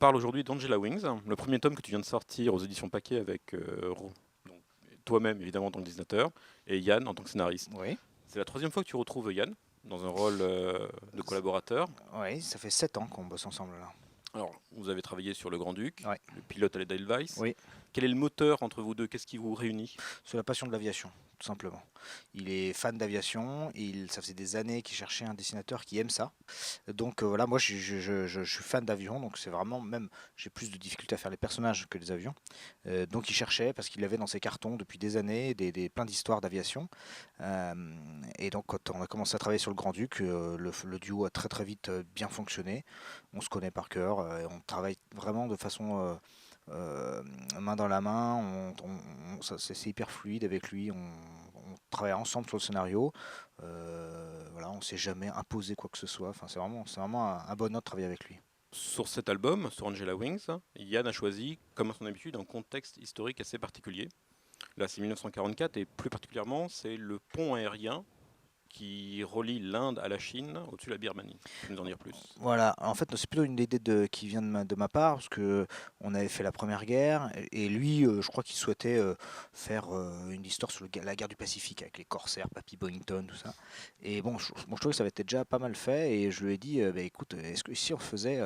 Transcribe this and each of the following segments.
parle aujourd'hui d'Angela Wings, le premier tome que tu viens de sortir aux éditions Paquet avec donc, toi-même évidemment en tant que dessinateur et Yann en tant que scénariste. Oui, C'est la troisième fois que tu retrouves Yann dans un rôle de collaborateur. oui, ça fait 7 ans qu'on bosse ensemble là. Alors, vous avez travaillé sur Le Grand-Duc, Ouais, le pilote à l'Edelweiss. oui, Quel est le moteur entre vous deux? Qu'est-ce qui vous réunit? c'est la passion de l'aviation, tout simplement. Il est fan d'aviation, ça faisait des années qu'il cherchait un dessinateur qui aime ça. Donc voilà, moi je suis fan d'avion, donc c'est vraiment même, j'ai plus de difficultés à faire les personnages que les avions. Donc il cherchait, parce qu'il avait dans ses cartons depuis des années plein d'histoires d'aviation. Euh, et donc quand on a commencé à travailler sur le Grand-Duc, le duo a très très vite bien fonctionné. On se connaît par cœur, on travaille vraiment de façon euh, main dans la main, c'est hyper fluide avec lui, on travaille ensemble sur le scénario. Voilà, on s'est jamais imposé quoi que ce soit. Enfin, c'est vraiment un bonheur de travailler avec lui. Sur cet album, sur Angela Wings, Yann a choisi, comme à son habitude, un contexte historique assez particulier. Là, c'est 1944 et plus particulièrement, c'est le pont aérien qui relie l'Inde à la Chine au-dessus de la Birmanie. Tu peux nous en dire plus? Voilà, en fait, c'est plutôt une idée qui vient de ma part, parce que on avait fait la Première Guerre, et lui, je crois qu'il souhaitait faire une histoire sur la guerre du Pacifique, avec les corsaires, Papy Boyington, tout ça. Et bon, je trouvais que ça avait été déjà pas mal fait, et je lui ai dit, bah, écoute, est-ce que si on faisait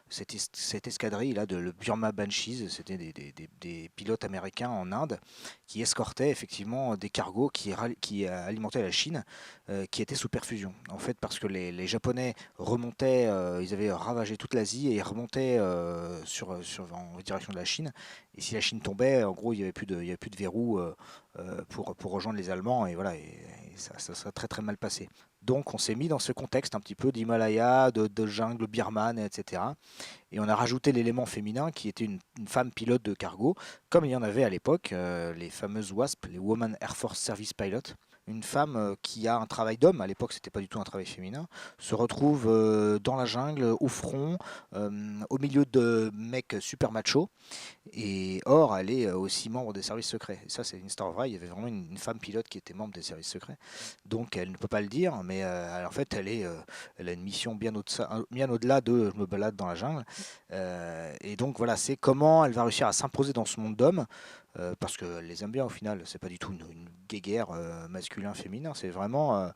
cette escadrille-là de le Burma Banshees, c'était des pilotes américains en Inde, qui escortaient effectivement des cargos qui alimentaient la Chine, qui étaient sous perfusion. En fait, parce que les Japonais remontaient, ils avaient ravagé toute l'Asie et ils remontaient en direction de la Chine. Et si la Chine tombait, en gros, il y avait plus de verrou pour rejoindre les Allemands et voilà, et ça serait très très mal passé. Donc on s'est mis dans ce contexte un petit peu d'Himalaya, de jungle birmane, etc. Et on a rajouté l'élément féminin qui était une femme pilote de cargo, comme il y en avait à l'époque, les fameuses WASP, les Women Air Force Service Pilot. Une femme qui a un travail d'homme, à l'époque c'était pas du tout un travail féminin, se retrouve dans la jungle, au front, au milieu de mecs super machos, et or elle est aussi membre des services secrets. Et ça c'est une histoire vraie, il y avait vraiment une femme pilote qui était membre des services secrets, donc elle ne peut pas le dire, mais en fait elle a une mission bien au-delà de je me balade dans la jungle. Et donc voilà, c'est comment elle va réussir à s'imposer dans ce monde d'hommes, parce qu'elle les aime bien au final, c'est pas du tout une guéguerre masculin-féminin, c'est vraiment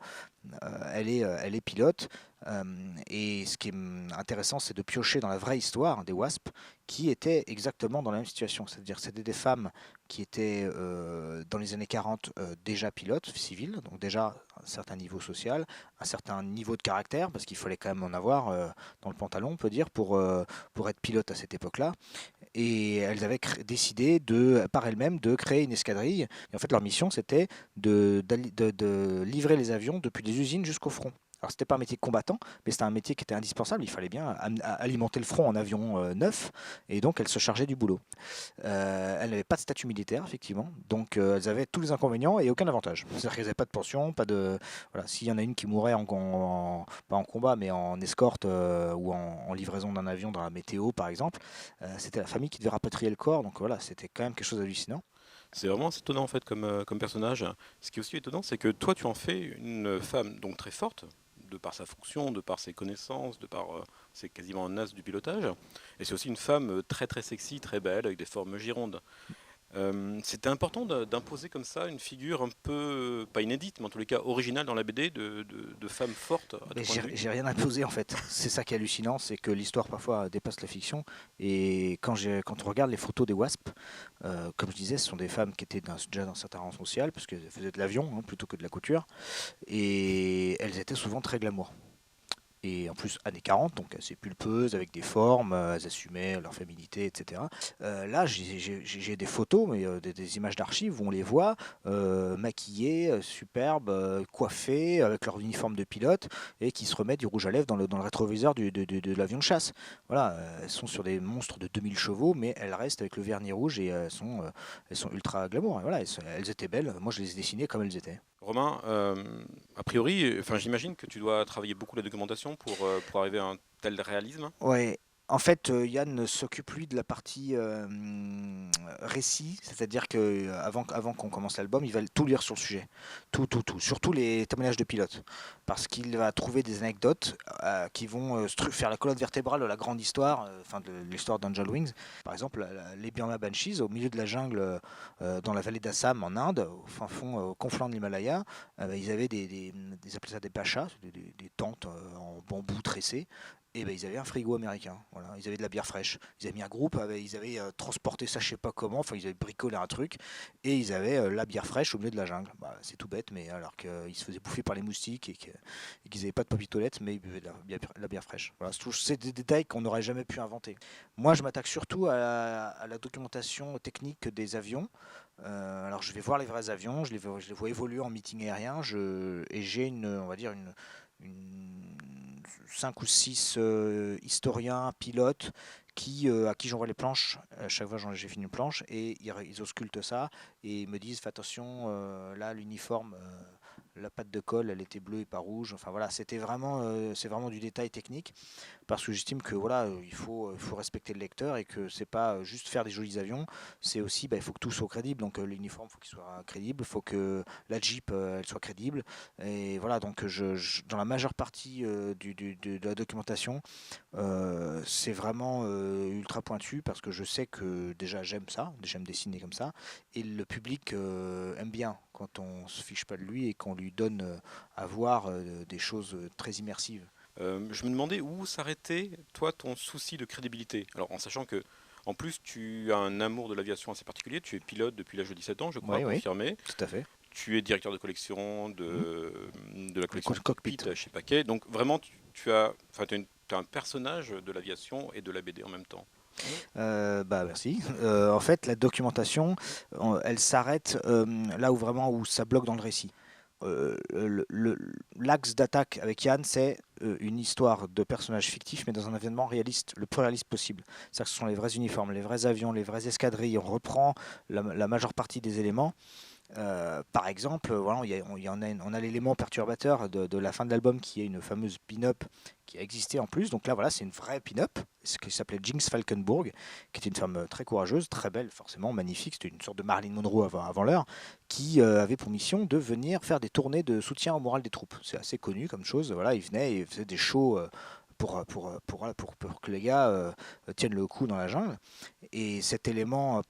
elle est pilote. euh, et ce qui est intéressant, c'est de piocher dans la vraie histoire des WASP qui étaient exactement dans la même situation. C'est-à-dire que c'était des femmes qui étaient dans les années 40 déjà pilotes civiles, donc déjà un certain niveau social, un certain niveau de caractère, parce qu'il fallait quand même en avoir dans le pantalon, on peut dire, pour être pilote à cette époque-là. Et elles avaient décidé par elles-mêmes de créer une escadrille. Et en fait, leur mission, c'était de livrer les avions depuis les usines jusqu'au front. Alors, c'était pas un métier combattant, mais c'était un métier qui était indispensable. Il fallait bien alimenter le front en avions neufs, et donc elles se chargeaient du boulot. Elles n'avaient pas de statut militaire, effectivement, donc elles avaient tous les inconvénients et aucun avantage. C'est-à-dire qu'elles n'avaient pas de pension, pas de. Voilà, s'il y en a une qui mourait pas en combat, mais en escorte ou en livraison d'un avion dans la météo, par exemple, c'était la famille qui devait rapatrier le corps, donc voilà, c'était quand même quelque chose d'hallucinant. C'est vraiment assez étonnant en fait comme personnage. Ce qui est aussi étonnant, c'est que toi tu en fais une femme donc très forte, de par sa fonction, de par ses connaissances, de par c'est quasiment un as du pilotage. Et c'est aussi une femme très très sexy, très belle, avec des formes girondes. C'était important d'imposer comme ça une figure un peu, pas inédite, mais en tous les cas originale dans la BD de femme forte à Mais tout point de vue. j'ai rien imposé en fait. C'est ça qui est hallucinant, c'est que l'histoire parfois dépasse la fiction. Et quand on regarde les photos des WASP, comme je disais, ce sont des femmes qui étaient déjà dans un certain rang social, parce qu'elles faisaient de l'avion plutôt que de la couture. Et elles étaient souvent très glamour. Et en plus, années 40, donc assez pulpeuses, avec des formes, elles assumaient leur féminité, etc. Là, j'ai des photos, mais des images d'archives où on les voit maquillées, superbes, coiffées, avec leur uniforme de pilote, et qui se remettent du rouge à lèvres dans le rétroviseur de l'avion de chasse. Voilà, elles sont sur des monstres de 2000 chevaux, mais elles restent avec le vernis rouge et elles sont ultra glamour. Et voilà, elles étaient belles. Moi, je les ai dessinées comme elles étaient. Romain, a priori, enfin j'imagine que tu dois travailler beaucoup la documentation pour arriver à un tel réalisme. Ouais. En fait, Yann s'occupe lui de la partie récit, c'est-à-dire que avant qu'on commence l'album, il va tout lire sur le sujet, tout, surtout les témoignages de pilotes, parce qu'il va trouver des anecdotes qui vont faire la colonne vertébrale de la grande histoire, enfin de l'histoire d'Angel Wings. Par exemple, les Burma Banshees, au milieu de la jungle, dans la vallée d'Assam en Inde, au fin fond, au confluent de l'Himalaya, ils avaient ils appelaient ça des bachas, des tentes en bambou tressé. Et ben, ils avaient un frigo américain, voilà. Ils avaient de la bière fraîche. Ils avaient mis un groupe, ils avaient transporté ça, je sais pas comment, enfin ils avaient bricolé un truc, et ils avaient la bière fraîche au milieu de la jungle. Bah, c'est tout bête, mais alors qu'ils se faisaient bouffer par les moustiques et qu'ils n'avaient pas de papier toilette, mais ils buvaient de la bière fraîche. Voilà, c'est des détails qu'on n'aurait jamais pu inventer. Moi, je m'attaque surtout à la documentation technique des avions. Alors je vais voir les vrais avions, je les vois évoluer en meeting aérien, et j'ai on va dire une 5 ou 6 historiens, pilotes, à qui j'envoie les planches. À chaque fois, j'ai fini une planche et ils auscultent ça et me disent fais attention, là, l'uniforme, la patte de colle, elle était bleue et pas rouge. Enfin voilà, c'est vraiment du détail technique parce que j'estime que voilà, il faut respecter le lecteur et que c'est pas juste faire des jolis avions, c'est aussi, il faut que tout soit crédible. Donc l'uniforme, faut qu'il soit crédible, il faut que la Jeep, elle soit crédible. Et voilà, donc dans la majeure partie de la documentation, c'est vraiment ultra pointu parce que je sais que déjà j'aime ça, j'aime dessiner comme ça, et le public aime bien quand on se fiche pas de lui et qu'on lui donne à voir des choses très immersives. Je me demandais où s'arrêtait, toi, ton souci de crédibilité. Alors, en sachant que, en plus, tu as un amour de l'aviation assez particulier. Tu es pilote depuis l'âge de 17 ans, je crois, Oui, oui, confirmé. tout à fait. Tu es directeur de collection Mhm. de la Le collection cockpit. Cockpit chez Paquet. Donc, vraiment, tu as, enfin, t'es un personnage de l'aviation et de la BD en même temps. Bah merci. En fait, la documentation, elle s'arrête là où vraiment où ça bloque dans le récit. L'axe d'attaque avec Yann, c'est une histoire de personnages fictifs, mais dans un événement réaliste, le plus réaliste possible. C'est-à-dire que ce sont les vrais uniformes, les vrais avions, les vraies escadrilles. On reprend la majeure partie des éléments. Par exemple, voilà, on a l'élément perturbateur de la fin de l'album qui est une fameuse pin-up qui a existé en plus. Donc là, voilà, c'est une vraie pin-up, ce qui s'appelait Jinx Falkenburg, qui était une femme très courageuse, très belle, forcément magnifique. C'était une sorte de Marilyn Monroe avant l'heure, qui avait pour mission de venir faire des tournées de soutien au moral des troupes. C'est assez connu comme chose. Voilà, il venait et faisait des shows. Pour que les gars tiennent le coup dans la jungle. Et cet élément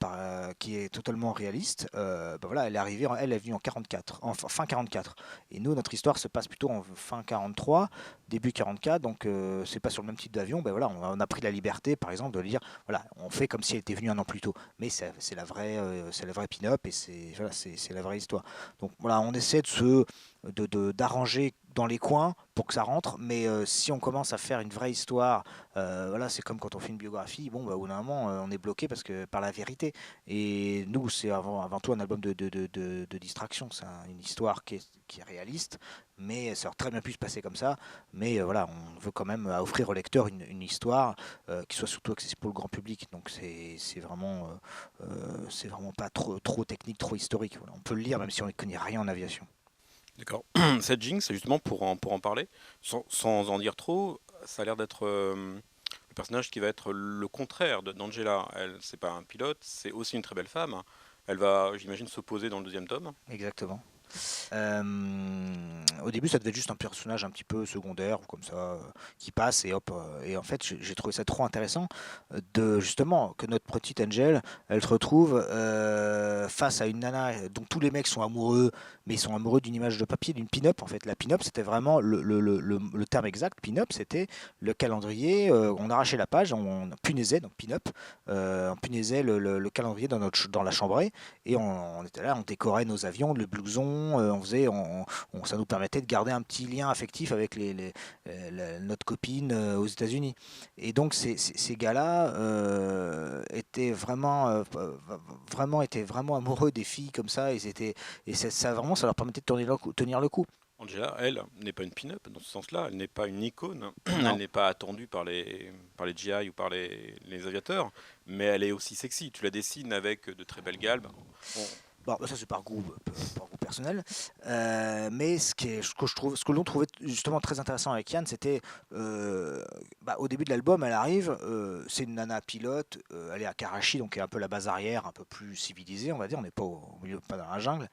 qui est totalement réaliste, voilà, elle est venue en 44, fin 44. Et nous, notre histoire se passe plutôt en fin 43, début 44, donc c'est pas sur le même type d'avion. Voilà, on a pris la liberté, par exemple, de dire, voilà, on fait comme si elle était venue un an plus tôt. Mais c'est la vraie pin-up et c'est la vraie histoire. Donc voilà, on essaie d'arranger dans les coins pour que ça rentre, mais si on commence à faire une vraie histoire, voilà, c'est comme quand on fait une biographie, bon, au bout d'un moment, on est bloqué parce que par la vérité. Et nous, c'est avant tout un album de distraction, c'est une histoire qui est réaliste, mais ça aurait très bien pu se passer comme ça, mais voilà, on veut quand même offrir au lecteur une histoire qui soit surtout accessible pour le grand public, donc c'est vraiment pas trop technique, trop historique. Voilà. On peut le lire même si on ne connaît rien en aviation. D'accord. Cette Jinx, c'est justement pour en parler, sans en dire trop, ça a l'air d'être le personnage qui va être le contraire d'Angela. Elle, c'est pas un pilote, c'est aussi une très belle femme. Elle va, j'imagine, s'opposer dans le deuxième tome. Exactement. Euh, Au début, ça devait être juste un personnage un petit peu secondaire ou comme ça qui passe et hop. Et en fait, j'ai trouvé ça trop intéressant de justement que notre petite Angel, elle se retrouve face à une nana dont tous les mecs sont amoureux, mais ils sont amoureux d'une image de papier, d'une pin-up. En fait, la pin-up, c'était vraiment le terme exact. Pin-up, c'était le calendrier. On arrachait la page, on punaisait, donc pin-up, on punaisait le calendrier dans la chambrée et on était là, on décorait nos avions, le blouson, ça nous permettait de garder un petit lien affectif avec notre copine aux États-Unis. Et donc ces gars-là étaient vraiment amoureux des filles comme ça, et ça vraiment ça leur permettait de tenir le coup. Angela, elle, n'est pas une pin-up dans ce sens-là, elle n'est pas une icône, elle Non. n'est pas attendue par les GI ou par les aviateurs, mais elle est aussi sexy. Tu la dessines avec de très belles galbes. On- Bon, ça c'est par goût personnel. Mais ce que l'on trouvait justement très intéressant avec Yann, c'était au début de l'album, elle arrive, c'est une nana pilote, elle est à Karachi, donc est un peu la base arrière, un peu plus civilisée, on va dire, on n'est pas au milieu, pas dans la jungle.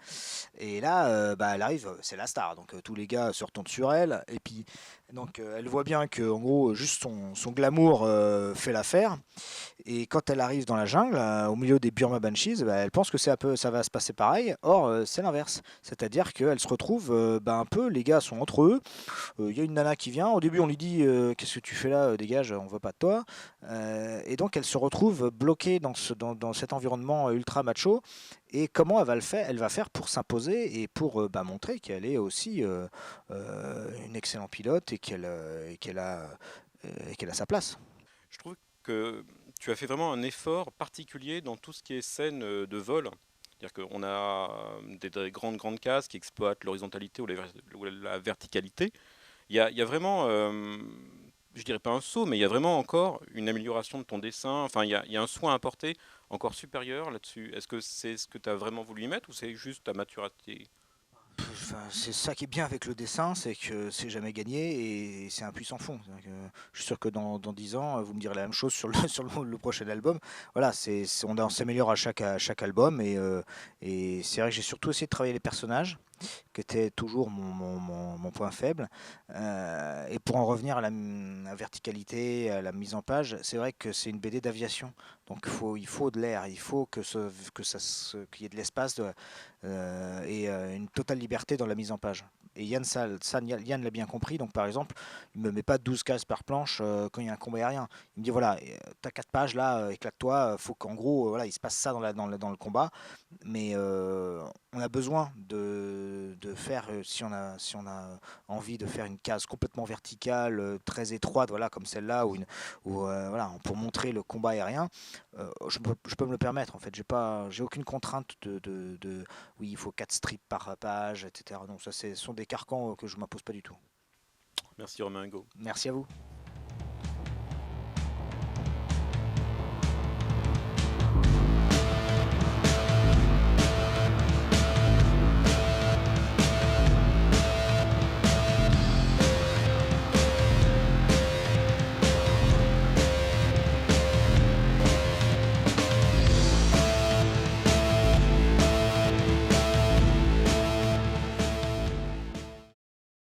Et là, elle arrive, c'est la star, donc tous les gars se retournent sur elle, et puis donc elle voit bien que en gros juste son glamour fait l'affaire. Et quand elle arrive dans la jungle, au milieu des Burma Banshees, elle pense que ça va se passer pareil. Or, c'est l'inverse. C'est-à-dire qu'elle se retrouve, un peu, les gars sont entre eux. Il y a une nana qui vient. Au début, on lui dit qu'est-ce que tu fais là? Dégage, on veut pas de toi. Et donc, elle se retrouve bloquée dans cet environnement ultra macho. Et comment elle va le faire? Elle va faire pour s'imposer et pour montrer qu'elle est aussi une excellente pilote et qu'elle a sa place. Je trouve que tu as fait vraiment un effort particulier dans tout ce qui est scène de vol. C'est-à-dire qu'on a des grandes cases qui exploitent l'horizontalité ou la verticalité. Il y a vraiment, je dirais pas un saut, mais il y a vraiment encore une amélioration de ton dessin. Enfin, il y a un soin apporté encore supérieur là-dessus. Est-ce que c'est ce que tu as vraiment voulu y mettre ou c'est juste ta maturité? Enfin, c'est ça qui est bien avec le dessin, c'est que c'est jamais gagné et c'est un puissant fond. Je suis sûr que dans 10 ans, vous me direz la même chose sur le prochain album. Voilà, on s'améliore à chaque album et c'est vrai que j'ai surtout essayé de travailler les personnages, qui était toujours mon point faible. Et pour en revenir à la verticalité, à la mise en page, c'est vrai que c'est une BD d'aviation. Donc il faut de l'air, il faut qu'il y ait de l'espace et une totale liberté dans la mise en page. Et Yann l'a bien compris. Donc par exemple, il me met pas 12 cases par planche quand il y a un combat aérien. Il me dit voilà, t'as 4 pages là, éclate-toi. Faut qu'en gros, voilà, il se passe ça dans le combat. Mais on a besoin de faire, si on a envie de faire une case complètement verticale, très étroite, voilà, comme celle-là, voilà, pour montrer le combat aérien, je peux me le permettre en fait. J'ai aucune contrainte oui, il faut 4 strips par page, etc. Donc ça, ce sont des carcans que je m'impose pas du tout. Merci Romain Hugo. Merci à vous.